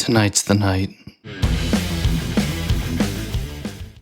Tonight's the night.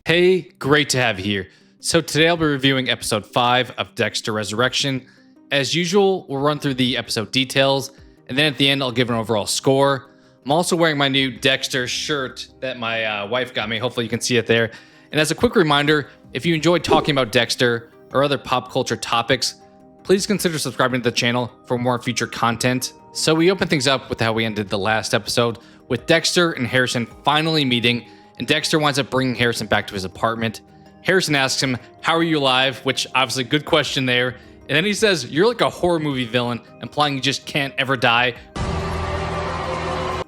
Hey, great to have you here. So today I'll be reviewing episode 5 of Dexter Resurrection. As usual, we'll run through the episode details, and then at the end I'll give an overall score. I'm also wearing my new Dexter shirt that my wife got me. Hopefully you can see it there. And as a quick reminder, if you enjoyed talking about Dexter or other pop culture topics, please consider subscribing to the channel for more future content. So we open things up with how we ended the last episode, with Dexter and Harrison finally meeting, and Dexter winds up bringing Harrison back to his apartment. Harrison asks him, "How are you alive?" Which, obviously, good question there. And then he says, "You're like a horror movie villain," implying you just can't ever die.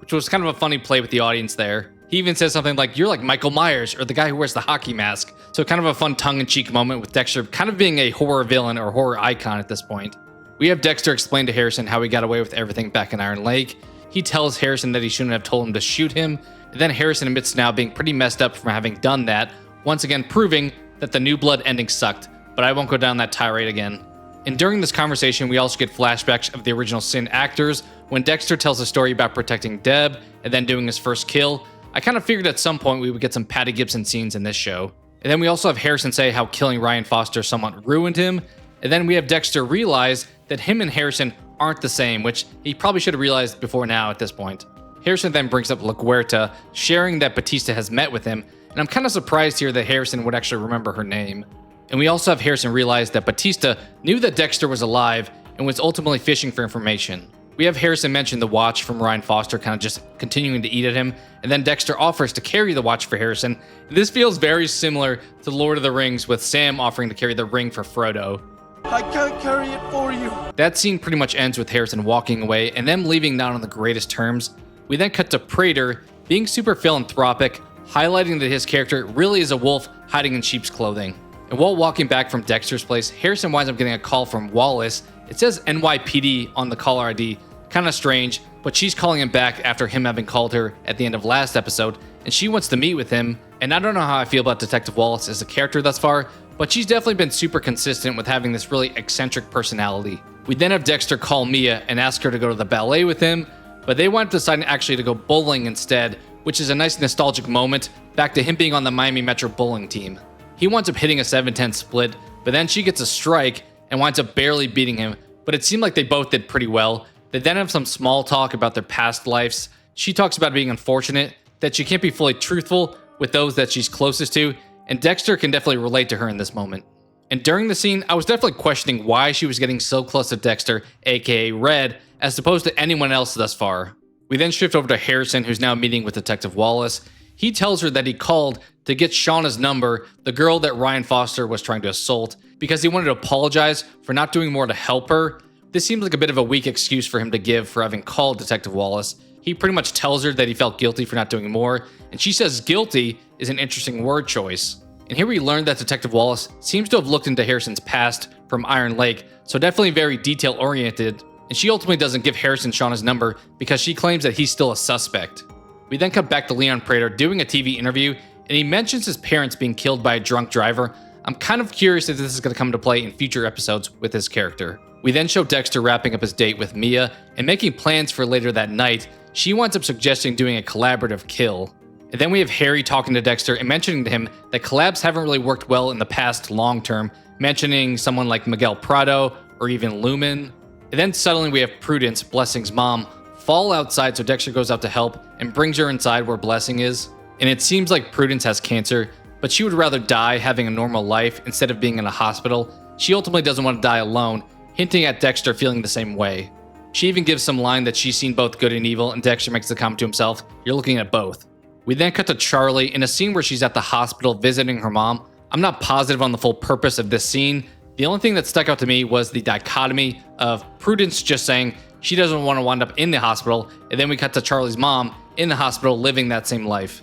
Which was kind of a funny play with the audience there. He even says something like, "You're like Michael Myers, or the guy who wears the hockey mask." So kind of a fun tongue-in-cheek moment with Dexter kind of being a horror villain or horror icon at this point. We have Dexter explain to Harrison how he got away with everything back in Iron Lake. He tells Harrison that he shouldn't have told him to shoot him, and then Harrison admits to now being pretty messed up from having done that, once again proving that the New Blood ending sucked, but I won't go down that tirade again. And during this conversation, we also get flashbacks of the original Sin actors, when Dexter tells a story about protecting Deb and then doing his first kill. I kind of figured at some point we would get some Patty Gibson scenes in this show. And then we also have Harrison say how killing Ryan Foster somewhat ruined him, and then we have Dexter realize that him and Harrison aren't the same, which he probably should have realized before now at this point. Harrison then brings up La Guerta, sharing that Batista has met with him, and I'm kind of surprised here that Harrison would actually remember her name. And we also have Harrison realize that Batista knew that Dexter was alive and was ultimately fishing for information. We have Harrison mention the watch from Ryan Foster kind of just continuing to eat at him, and then Dexter offers to carry the watch for Harrison. And this feels very similar to Lord of the Rings, with Sam offering to carry the ring for Frodo. I can't carry it for you. That scene pretty much ends with Harrison walking away and them leaving not on the greatest terms. We then cut to Prater being super philanthropic, highlighting that his character really is a wolf hiding in sheep's clothing. And while walking back from Dexter's place, Harrison winds up getting a call from Wallace. It says NYPD on the caller ID, kind of strange, but she's calling him back after him having called her at the end of last episode, and she wants to meet with him. And I don't know how I feel about Detective Wallace as a character thus far, but she's definitely been super consistent with having this really eccentric personality. We then have Dexter call Mia and ask her to go to the ballet with him, but they wind up deciding actually to go bowling instead, which is a nice nostalgic moment back to him being on the Miami Metro bowling team. He winds up hitting a 7-10 split, but then she gets a strike and winds up barely beating him, but it seemed like they both did pretty well. They then have some small talk about their past lives. She talks about being unfortunate, that she can't be fully truthful with those that she's closest to, and Dexter can definitely relate to her in this moment. And during the scene, I was definitely questioning why she was getting so close to Dexter, aka Red, as opposed to anyone else thus far. We then shift over to Harrison, who's now meeting with Detective Wallace. He tells her that he called to get Shauna's number, the girl that Ryan Foster was trying to assault, because he wanted to apologize for not doing more to help her. This seems like a bit of a weak excuse for him to give for having called Detective Wallace. He pretty much tells her that he felt guilty for not doing more, and she says guilty is an interesting word choice. And here we learn that Detective Wallace seems to have looked into Harrison's past from Iron Lake, so definitely very detail-oriented, and she ultimately doesn't give Harrison Shauna's number because she claims that he's still a suspect. We then cut back to Leon Prater doing a TV interview, and he mentions his parents being killed by a drunk driver. I'm kind of curious if this is going to come to play in future episodes with his character. We then show Dexter wrapping up his date with Mia and making plans for later that night. She winds up suggesting doing a collaborative kill. And then we have Harry talking to Dexter and mentioning to him that collabs haven't really worked well in the past long term, mentioning someone like Miguel Prado or even Lumen. And then suddenly we have Prudence, Blessing's mom, fall outside, so Dexter goes out to help and brings her inside where Blessing is. And it seems like Prudence has cancer, but she would rather die having a normal life instead of being in a hospital. She ultimately doesn't want to die alone, hinting at Dexter feeling the same way. She even gives some line that she's seen both good and evil, and Dexter makes the comment to himself, "You're looking at both." We then cut to Charlie in a scene where she's at the hospital visiting her mom. I'm not positive on the full purpose of this scene. The only thing that stuck out to me was the dichotomy of Prudence just saying she doesn't want to wind up in the hospital, and then we cut to Charlie's mom in the hospital living that same life.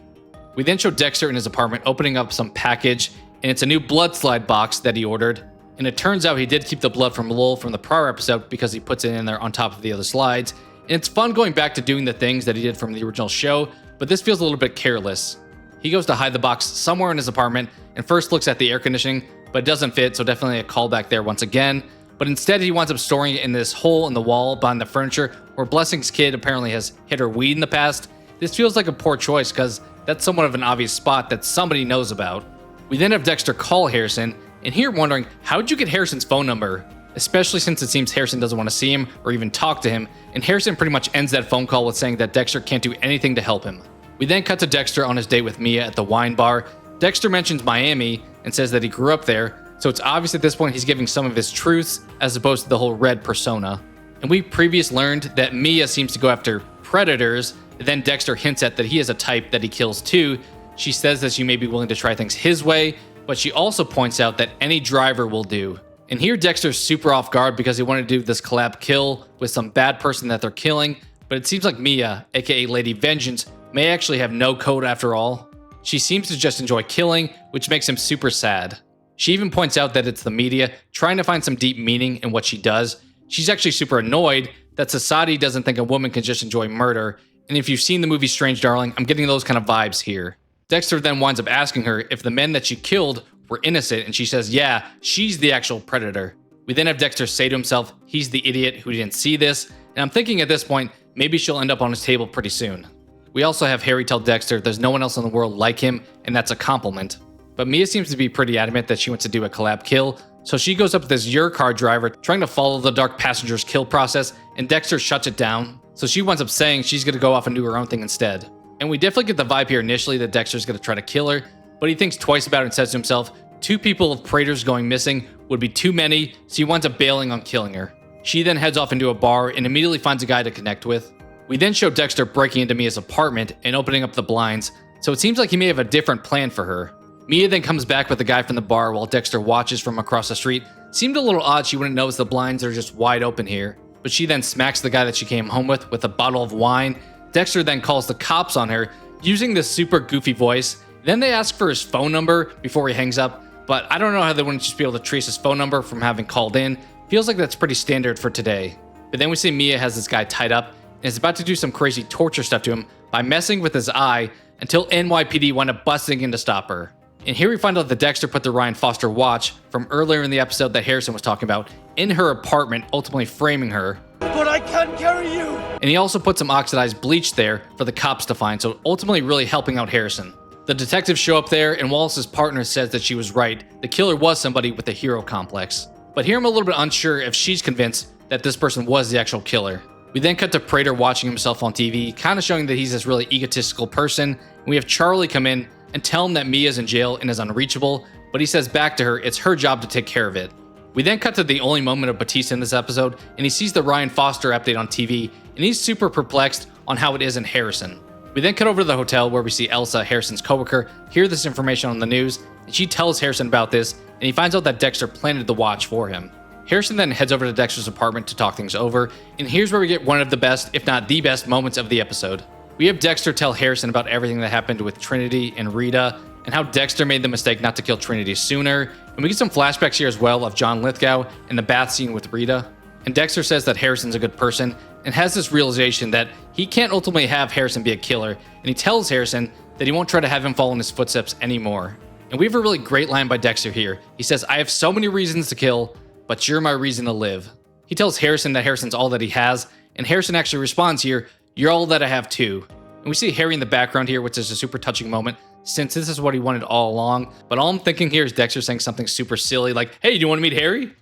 We then show Dexter in his apartment opening up some package, and it's a new blood slide box that he ordered. And it turns out he did keep the blood from Lowell from the prior episode because he puts it in there on top of the other slides. And it's fun going back to doing the things that he did from the original show, but this feels a little bit careless. He goes to hide the box somewhere in his apartment and first looks at the air conditioning, but it doesn't fit, so definitely a callback there once again. But instead he winds up storing it in this hole in the wall behind the furniture where Blessing's kid apparently has hit her weed in the past. This feels like a poor choice because that's somewhat of an obvious spot that somebody knows about. We then have Dexter call Harrison, and here wondering, how'd you get Harrison's phone number? Especially since it seems Harrison doesn't want to see him or even talk to him, and Harrison pretty much ends that phone call with saying that Dexter can't do anything to help him. We then cut to Dexter on his date with Mia at the wine bar. Dexter mentions Miami and says that he grew up there, so it's obvious at this point he's giving some of his truths as opposed to the whole red persona. And we previously learned that Mia seems to go after predators, and then Dexter hints at that he has a type that he kills too. She says that she may be willing to try things his way, but she also points out that any driver will do. And here Dexter's super off guard because he wanted to do this collab kill with some bad person that they're killing, but it seems like Mia, aka Lady Vengeance, may actually have no code after all. She seems to just enjoy killing, which makes him super sad. She even points out that it's the media trying to find some deep meaning in what she does. She's actually super annoyed that society doesn't think a woman can just enjoy murder, and if you've seen the movie Strange Darling, I'm getting those kind of vibes here. Dexter then winds up asking her if the men that she killed were innocent, and she says, yeah, she's the actual predator. We then have Dexter say to himself, he's the idiot who didn't see this, and I'm thinking at this point, maybe she'll end up on his table pretty soon. We also have Harry tell Dexter there's no one else in the world like him, and that's a compliment. But Mia seems to be pretty adamant that she wants to do a collab kill, so she goes up with this your car driver trying to follow the dark passenger's kill process, and Dexter shuts it down, so she winds up saying she's gonna go off and do her own thing instead. And we definitely get the vibe here initially that Dexter's gonna try to kill her, but he thinks twice about it and says to himself, 2 people of Prater's going missing would be too many, so he winds up bailing on killing her. She then heads off into a bar and immediately finds a guy to connect with. We then show Dexter breaking into Mia's apartment and opening up the blinds, so it seems like he may have a different plan for her. Mia then comes back with the guy from the bar while Dexter watches from across the street. Seemed a little odd she wouldn't notice the blinds are just wide open here, but she then smacks the guy that she came home with a bottle of wine. Dexter then calls the cops on her using this super goofy voice. Then they ask for his phone number before he hangs up, but I don't know how they wouldn't just be able to trace his phone number from having called in. Feels like that's pretty standard for today. But then we see Mia has this guy tied up and is about to do some crazy torture stuff to him by messing with his eye until NYPD wind up busting in to stop her. And here we find out that Dexter put the Ryan Foster watch from earlier in the episode that Harrison was talking about in her apartment, ultimately framing her. But I can't carry you! And he also put some oxidized bleach there for the cops to find, so ultimately really helping out Harrison. The detectives show up there, and Wallace's partner says that she was right. The killer was somebody with a hero complex. But here I'm a little bit unsure if she's convinced that this person was the actual killer. We then cut to Prater watching himself on TV, kind of showing that he's this really egotistical person. And we have Charlie come in and tell him that Mia's in jail and is unreachable, but he says back to her it's her job to take care of it. We then cut to the only moment of Batista in this episode, and he sees the Ryan Foster update on TV, and he's super perplexed on how it isn't Harrison. We then cut over to the hotel where we see Elsa, Harrison's coworker, hear this information on the news, and she tells Harrison about this, and he finds out that Dexter planted the watch for him. Harrison then heads over to Dexter's apartment to talk things over, and here's where we get one of the best, if not the best, moments of the episode. We have Dexter tell Harrison about everything that happened with Trinity and Rita, and how Dexter made the mistake not to kill Trinity sooner, and we get some flashbacks here as well of John Lithgow and the bath scene with Rita. And Dexter says that Harrison's a good person, and has this realization that he can't ultimately have Harrison be a killer, and he tells Harrison that he won't try to have him follow in his footsteps anymore. And we have a really great line by Dexter here. He says, I have so many reasons to kill, but you're my reason to live. He tells Harrison that Harrison's all that he has, and Harrison actually responds here, you're all that I have too. And we see Harry in the background here, which is a super touching moment, since this is what he wanted all along. But all I'm thinking here is Dexter saying something super silly like, hey, do you want to meet Harry?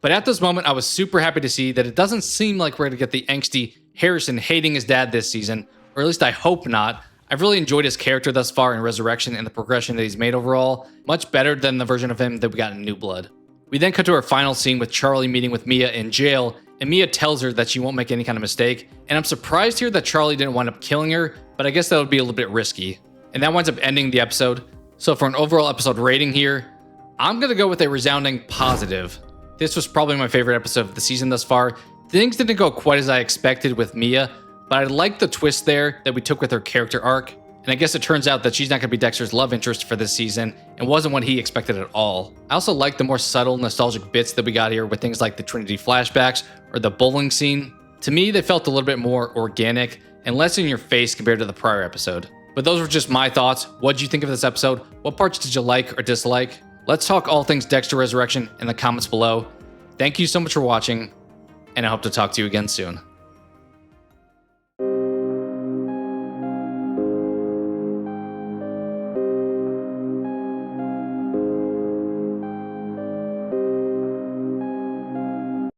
But at this moment, I was super happy to see that it doesn't seem like we're going to get the angsty Harrison hating his dad this season, or at least I hope not. I've really enjoyed his character thus far in Resurrection and the progression that he's made overall, much better than the version of him that we got in New Blood. We then cut to our final scene with Charlie meeting with Mia in jail, and Mia tells her that she won't make any kind of mistake. And I'm surprised here that Charlie didn't wind up killing her, but I guess that would be a little bit risky. And that winds up ending the episode. So for an overall episode rating here, I'm going to go with a resounding positive. This was probably my favorite episode of the season thus far. Things didn't go quite as I expected with Mia, but I liked the twist there that we took with her character arc. And I guess it turns out that she's not going to be Dexter's love interest for this season, and wasn't what he expected at all. I also like the more subtle, nostalgic bits that we got here with things like the Trinity flashbacks or the bowling scene. To me, they felt a little bit more organic and less in your face compared to the prior episode. But those were just my thoughts. What did you think of this episode? What parts did you like or dislike? Let's talk all things Dexter Resurrection in the comments below. Thank you so much for watching, and I hope to talk to you again soon.